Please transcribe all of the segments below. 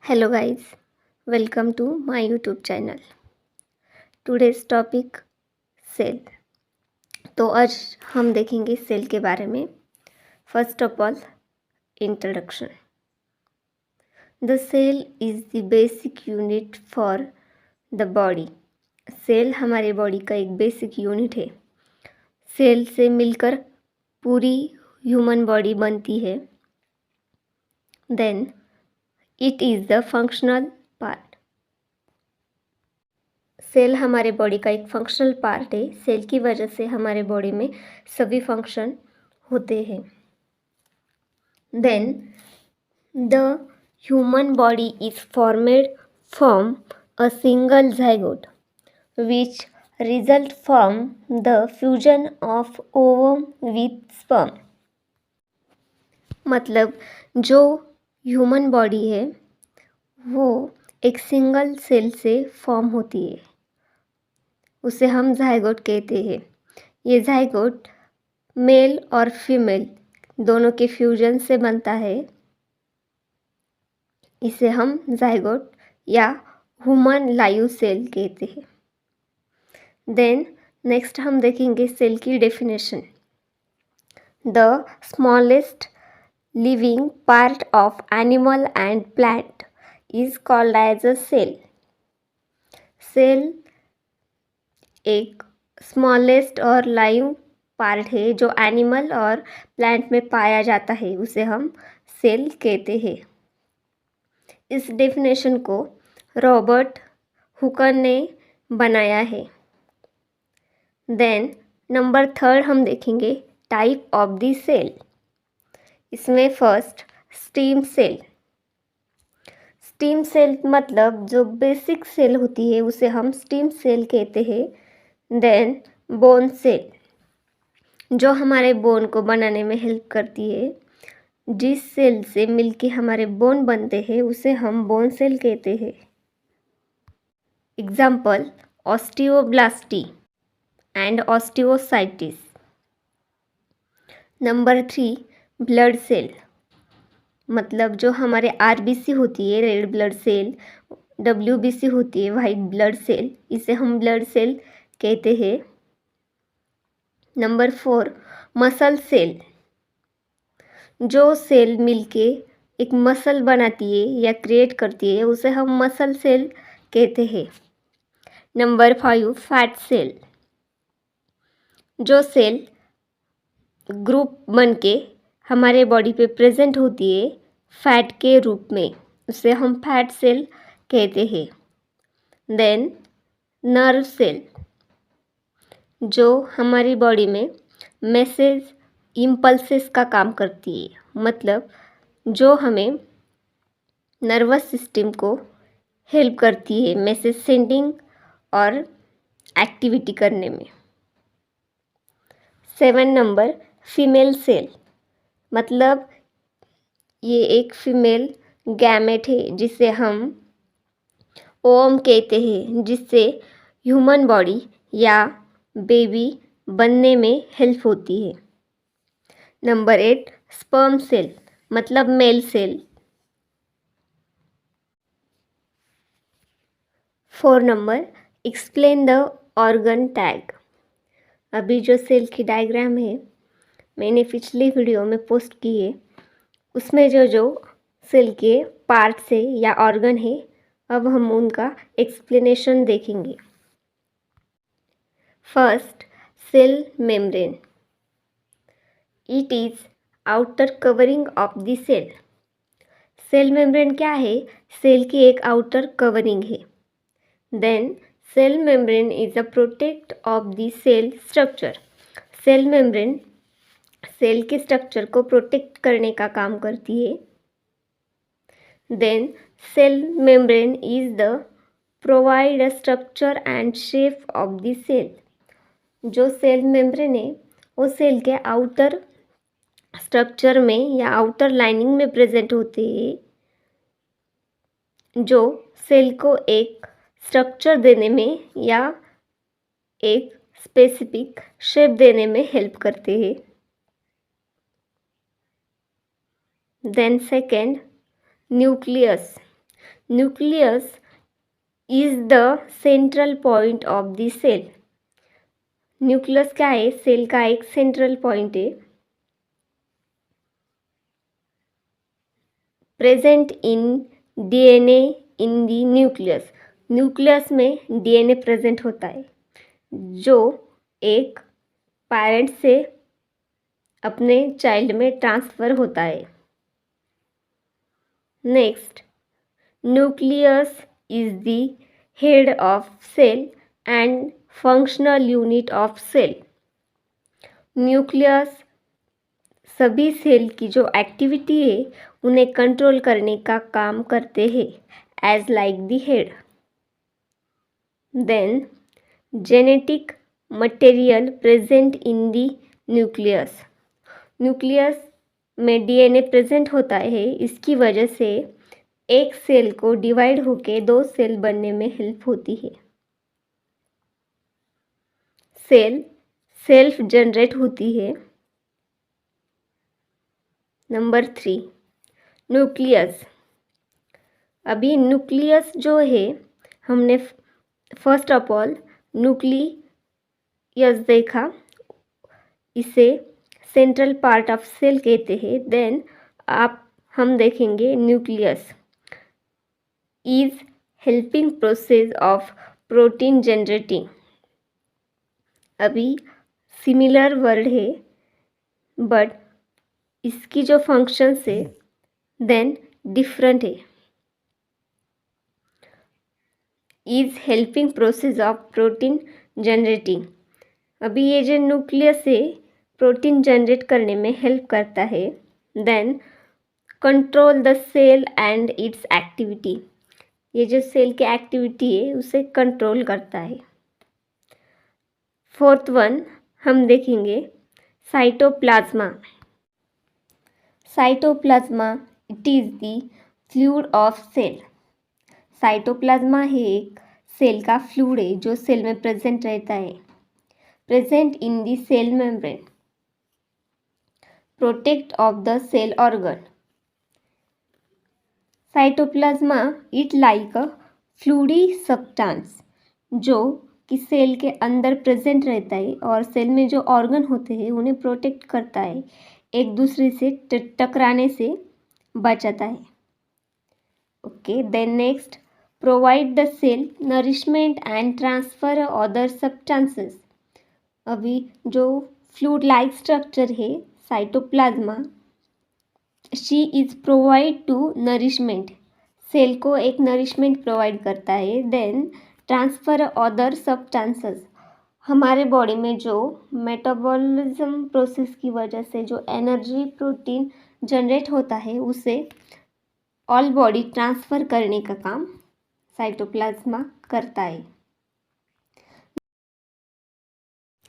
Hello guys, welcome to my YouTube channel. Today's topic cell. तो आज हम देखेंगे सेल के बारे में. First of all introduction. The cell is the basic unit for the body. Cell हमारे body का एक बेसिक यूनिट है. सेल से मिलकर पूरी ह्यूमन बॉडी बनती है. Then it is the functional part. Cell हमारे बॉडी का एक फंक्शनल पार्ट है. सेल की वजह से हमारे बॉडी में सभी फंक्शन होते हैं. Then the human body is formed from a single zygote which result from the fusion of ovum with sperm. मतलब जो ह्यूमन बॉडी है वो एक सिंगल सेल से फॉर्म होती है. उसे हम ज़ाइगोट कहते हैं. ये ज़ाइगोट मेल और फीमेल दोनों के फ्यूजन से बनता है. इसे हम ज़ाइगोट या ह्यूमन लाइव सेल कहते हैं. देन नेक्स्ट हम देखेंगे सेल की definition. The smallest living part of animal and plant is called as a cell. Cell एक स्मॉलेस्ट और लाइव पार्ट है जो एनिमल और प्लांट में पाया जाता है. उसे हम सेल कहते हैं. इस डेफिनेशन को रॉबर्ट हुकर ने बनाया है. देन नंबर थर्ड हम देखेंगे टाइप ऑफ द सेल. इसमें first stem cell. Stem cell मतलब जो बेसिक सेल होती है उसे हम स्टीम सेल कहते हैं. देन बोन सेल जो हमारे बोन को बनाने में हेल्प करती है. जिस सेल से मिलके हमारे बोन बनते हैं उसे हम बोन सेल कहते हैं. Example osteoblasts and osteocytes. Number 3 blood cell. मतलब जो हमारे आरबीसी होती है रेड ब्लड सेल, डब्ल्यूबीसी होती है वाइट ब्लड सेल, इसे हम ब्लड सेल कहते हैं. Number 4 muscle cell. जो सेल मिलके एक मसल बनाती है या क्रिएट करती है उसे हम मसल सेल कहते हैं. Number 5 fat cell. जो सेल ग्रुप बनके हमारे बॉडी पे प्रेजेंट होती है फैट के रूप में उसे हम फैट सेल कहते हैं. देन नर्व सेल जो हमारी बॉडी में मैसेज इम्पल्सेस का काम करती है. मतलब जो हमें नर्वस सिस्टम को हेल्प करती है मैसेज सेंडिंग और एक्टिविटी करने में. 7 नंबर फीमेल सेल. मतलब ये एक फीमेल गैमेट है जिसे हम ओवम कहते हैं जिससे ह्यूमन बॉडी या बेबी बनने में हेल्प होती है. नंबर 8 स्पर्म सेल मतलब male cell. 4 number explain the organ tag. अभी जो सेल की डायग्राम है मैंने पिछली वीडियो में पोस्ट की है. उसमें जो सेल के पार्ट्स है या ऑर्गन है अब हम उनका एक्सप्लेनेशन देखेंगे. First cell membrane. It is outer covering of the cell. Cell membrane क्या है? सेल की एक आउटर कवरिंग है. Then cell membrane is a protect of the cell structure. Cell membrane cell के स्ट्रक्चर को प्रोटेक्ट करने का काम करती है. Then cell membrane is the provide a structure and shape of the cell. जो सेल मेम्ब्रेन है वो सेल के आउटर स्ट्रक्चर में या आउटर लाइनिंग में प्रेजेंट होते हैं जो सेल को एक स्ट्रक्चर देने में या एक स्पेसिफिक शेप देने में हेल्प करते हैं. Then second nucleus. Nucleus is the central point of the cell. Nucleus क्या है? सेल का एक सेंट्रल पॉइंट है. Present in DNA in the nucleus. Nucleus में डीएनए प्रेजेंट होता है जो एक पेरेंट से अपने चाइल्ड में ट्रांसफ़र होता है. Next, nucleus is the head of cell and functional unit of cell. Nucleus सभी सेल की जो एक्टिविटी है उन्हें कंट्रोल करने का काम करते हैं as like the head. Then genetic material present in the nucleus. Nucleus में डीएनए प्रेजेंट होता है. इसकी वजह से एक सेल को डिवाइड होके 2 सेल बनने में हेल्प होती है. सेल सेल्फ जनरेट होती है. Number 3, nucleus. अभी न्यूक्लियस जो है हमने फर्स्ट ऑफ ऑल न्यूक्लियस देखा, इसे सेंट्रल पार्ट ऑफ सेल कहते हैं. देन हम देखेंगे nucleus is helping process of protein generating. अभी सिमिलर वर्ड है बट इसकी जो फंक्शंस है देन डिफरेंट है. Is helping process of protein generating. अभी ये जो न्यूक्लियस है प्रोटीन जनरेट करने में हेल्प करता है. Then control the cell and its activity. ये जो सेल की एक्टिविटी है उसे कंट्रोल करता है. फोर्थ वन हम देखेंगे cytoplasma. Cytoplasma it is the fluid of cell. Cytoplasma है एक सेल का फ्लूइड है जो सेल में प्रेजेंट रहता है. Present in the cell membrane. Protect of the cell organ. Cytoplasm it like a fluidy substance जो कि सेल के अंदर प्रेजेंट रहता है और सेल में जो ऑर्गन होते हैं उन्हें प्रोटेक्ट करता है, एक दूसरे से टकराने से बचाता है. Okay, then next, provide the cell nourishment and transfer other substances. अभी जो फ्लूइड लाइक स्ट्रक्चर है cytoplasma, she is provide to nourishment. Cell को एक नरिशमेंट प्रोवाइड करता है. Then transfer other substances. हमारे बॉडी में जो मेटाबॉलिज्म प्रोसेस की वजह से जो एनर्जी प्रोटीन जनरेट होता है उसे ऑल बॉडी ट्रांसफ़र करने का काम साइटोप्लाज्मा करता है.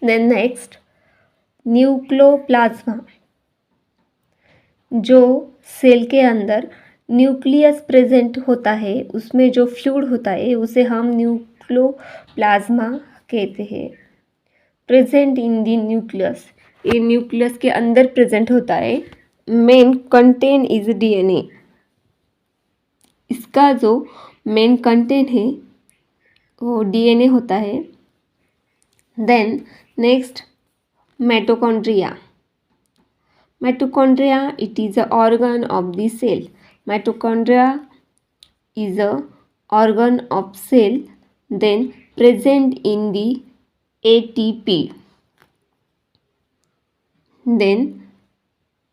Then next, nucleoplasma. जो सेल के अंदर न्यूक्लियस प्रेजेंट होता है उसमें जो फ्लूइड होता है उसे हम न्यूक्लियोप्लाज्मा कहते हैं. Present in the nucleus. ये न्यूक्लियस के अंदर प्रेजेंट होता है. Main content is DNA. इसका जो मेन कंटेंट है वो डीएनए होता है. Then next, mitochondria. Mitochondria, it is a organ of the cell. Mitochondria is a organ of cell, then present in the ATP. Then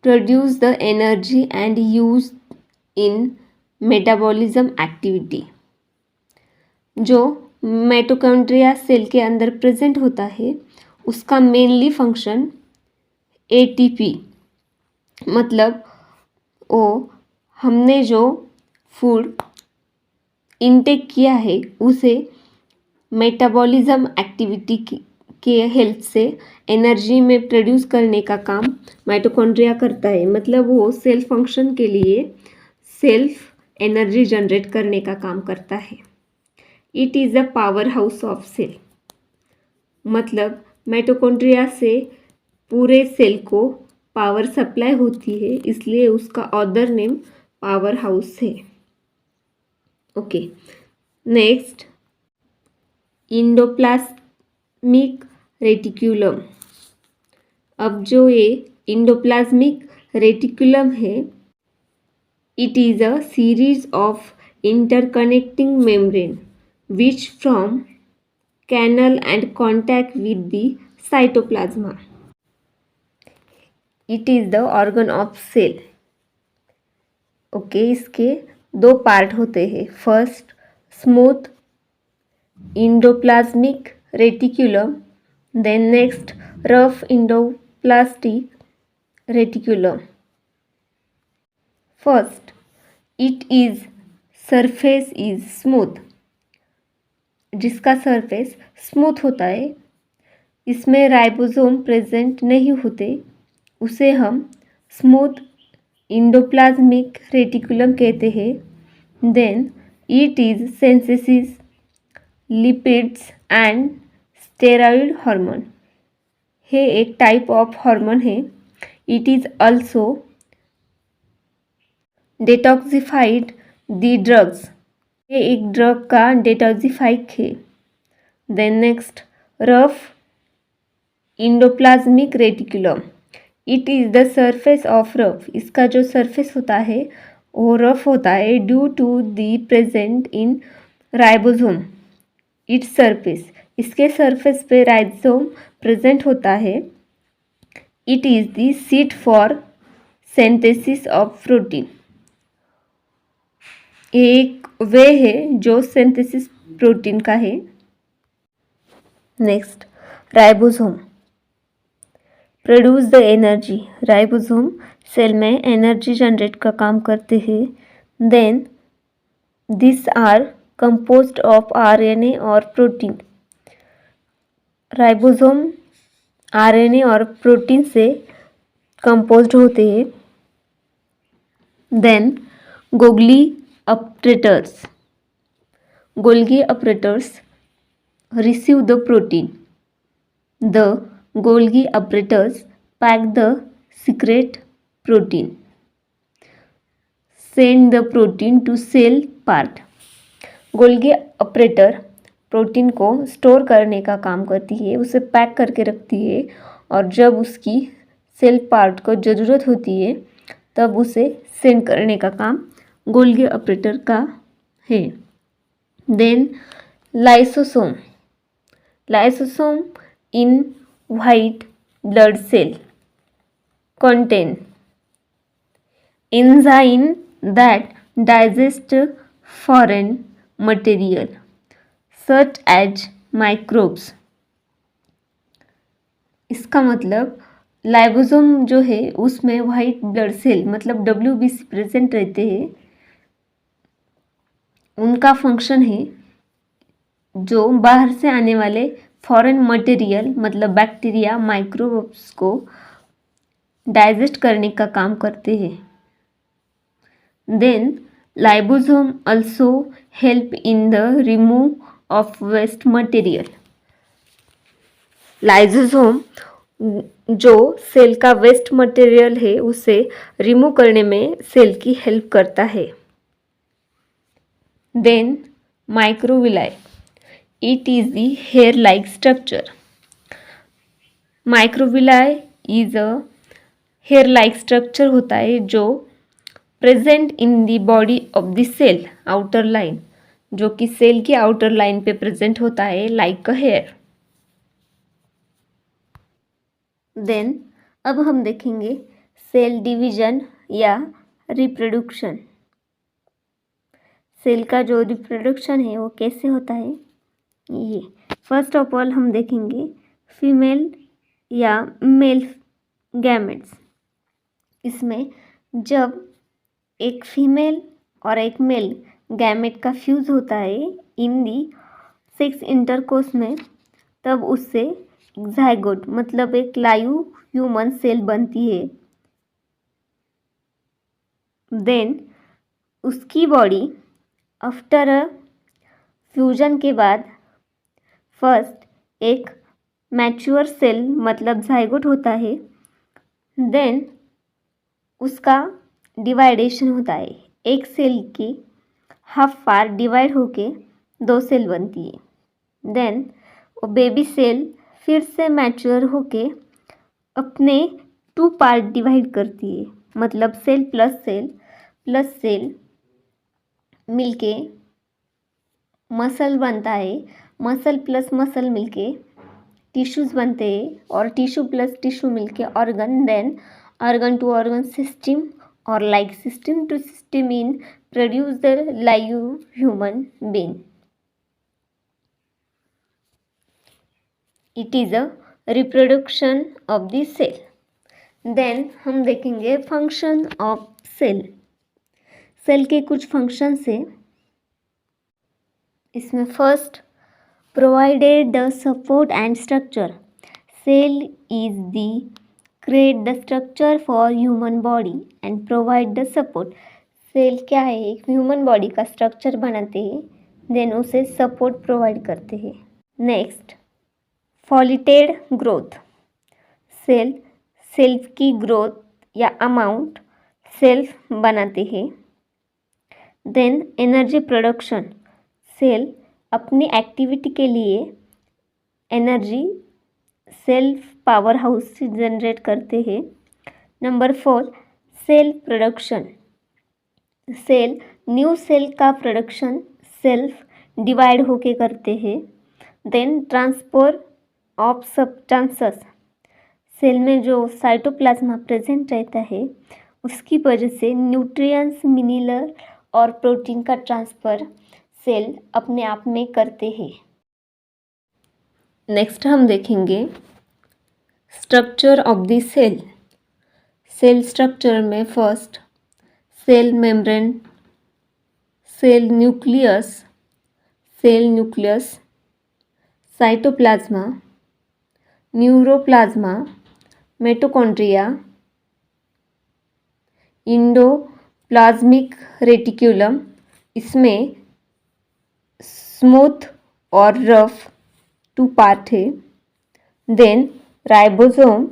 produce the energy and use in metabolism activity. जो mitochondria cell के अंदर present होता है उसका mainly function ATP, मतलब वो हमने जो फूड इनटेक किया है उसे मेटाबॉलिज्म एक्टिविटी के हेल्प से एनर्जी में प्रोड्यूस करने का काम माइटोकॉन्ड्रिया करता है. मतलब वो सेल फंक्शन के लिए सेल्फ एनर्जी जनरेट करने का काम करता है. It is a power house of cell. मतलब माइटोकॉन्ड्रिया से पूरे सेल को पावर सप्लाई होती है, इसलिए उसका अदर नेम पावर हाउस है. Okay, next endoplasmic reticulum. अब जो ये इंडोप्लाज्मिक रेटिक्यूलम है, it is a series of interconnecting membrane which form canal and contact with the cytoplasm. It is the organ of cell. Okay, इसके दो part होते हैं। First smooth endoplasmic reticulum, then next rough endoplastic reticulum. First, it is surface is smooth. जिसका surface smooth होता है, इसमें ribosome present नहीं होते, उसे हम स्मूथ इंडोप्लाज्मिक रेटिकुलम कहते हैं। Then it is synthesis lipids and steroid hormone. हे एक टाइप ऑफ हार्मोन है। It is also detoxified the drugs. ये एक ड्रग का डिटॉक्सिफाइक है। Then next rough endoplasmic reticulum. It is the surface of rough. इसका जो सरफेस होता है वो रफ होता है due to the present in ribosome its surface. इसके सरफेस पे राइबोसोम प्रेजेंट होता है। It is the seat for synthesis of protein. एक वे है जो सिंथेसिस प्रोटीन का है। Next ribosome produce the energy. Ribosome cell में एनर्जी जनरेट का काम करते हैं। Then this are composed of RNA और प्रोटीन। राइबोसोम आरएनए और प्रोटीन से कंपोज्ड होते हैं। Then Golgi operators. Golgi operators receive the protein. The Golgi operators pack the secret protein, send the protein to cell part. Golgi operator protein को store करने का काम करती है, उसे पैक करके रखती है और जब उसकी सेल पार्ट को ज़रूरत होती है तब उसे सेंड करने का काम गोल्गी ऑपरेटर का है। Then lysosome. Lysosome in white blood cell contain enzyme that digest foreign material such as microbes. इसका मतलब लाइबोसोम जो है उसमें वाइट ब्लड सेल मतलब WBC प्रेजेंट रहते हैं। उनका फंक्शन है जो बाहर से आने वाले फॉरेन मटेरियल मतलब बैक्टीरिया माइक्रोब्स को डाइजेस्ट करने का काम करते हैं। Then lysosome also help in the remove of waste material. Lysosome जो सेल का वेस्ट मटेरियल है उसे रिमूव करने में सेल की हेल्प करता है। Then microvilli. It is the hair-like structure. Microvilli is a hair-like structure होता है जो present in the body of the cell outer line, जो कि सेल की आउटर लाइन पे प्रेजेंट होता है like a hair. Then अब हम देखेंगे सेल डिवीजन या रिप्रोडक्शन। सेल का जो रिप्रोडक्शन है वो कैसे होता है, ये फर्स्ट ऑफ ऑल हम देखेंगे फीमेल या मेल गैमेट्स। इसमें जब एक फीमेल और एक मेल गैमेट का फ्यूज़ होता है इन दी सेक्स इंटरकोर्स में, तब उससे ज़ाइगोट मतलब एक लाइव ह्यूमन सेल बनती है। देन उसकी बॉडी आफ्टर अ फ्यूजन के बाद फर्स्ट एक मैच्योर सेल मतलब ज़ाइगोट होता है। देन उसका डिवाइडेशन होता है। एक सेल की हाफ पार्ट डिवाइड होके 2 सेल बनती है। देन वो बेबी सेल फिर से मैच्योर होके अपने 2 पार्ट डिवाइड करती है, मतलब सेल प्लस सेल मिलके मसल बनता है। मसल प्लस मसल मिलके टिश्यूज़ बनते हैं और टिश्यू प्लस टिश्यू मिलके organ, then organ to organ system और like system to system in produce the live human being. It is a reproduction of the cell. Then हम देखेंगे function of cell. Cell के कुछ functions है इसमें। First, provided the support and structure. Cell is the create the structure for human body and provide the support. Cell क्या है, एक human body का स्ट्रक्चर बनाते हैं, देन उसे सपोर्ट प्रोवाइड करते हैं। नेक्स्ट, फॉलिटेड ग्रोथ। सेल सेल्फ की ग्रोथ या अमाउंट सेल्फ बनाते हैं। Then energy production. सेल अपनी एक्टिविटी के लिए एनर्जी सेल्फ पावर हाउस से जनरेट करते हैं। Number 4, cell production. Cell new cell का प्रोडक्शन सेल्फ डिवाइड होके करते हैं। Then transport of substances. Cell में जो साइटोप्लाज्मा प्रेजेंट रहता है उसकी वजह से न्यूट्रिएंट्स, मिनरल और प्रोटीन का ट्रांसफ़र सेल अपने आप में करते हैं। नेक्स्ट हम देखेंगे structure of the cell. Cell structure में first, cell membrane, cell nucleus, cytoplasm, न्यूरोप्लाज्मा, mitochondria, endoplasmic reticulum, इसमें स्मूथ और रफ 2 पार्ट है। Then ribosome,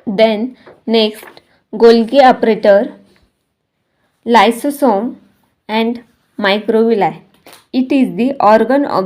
then next Golgi operator, lysosome and microvilli. It is the organ of